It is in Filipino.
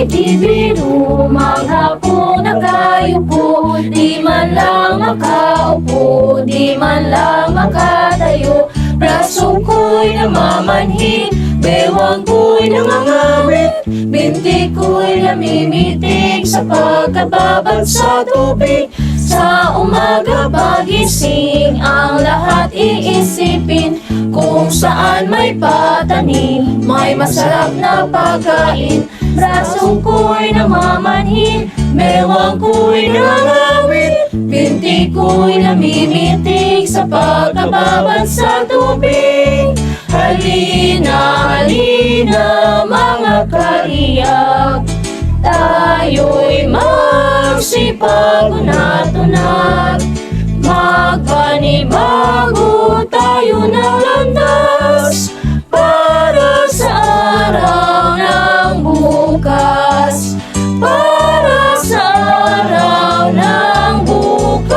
ay di biro, maghapon nakayupo, di man lang makaupo, di man lang makatayo. Braso ko'y namamanhid, bewang ko'y nangangawit, binti ko'y namimitig sa pagkababag sa tubig. Sa umaga pagising, ang lahat iisipin, kung saan may patanim, may masarap na pagkain. Braso ko'y namamanhid, bewang ko'y nangangawit, binti ko'y namimitig sa pagkababag sa tubig. Halina, halina mga kariyak, tayo'y magsipag-unat-unat, magpanibago tayo ng landas para sa araw ng bukas, para sa araw ng bukas.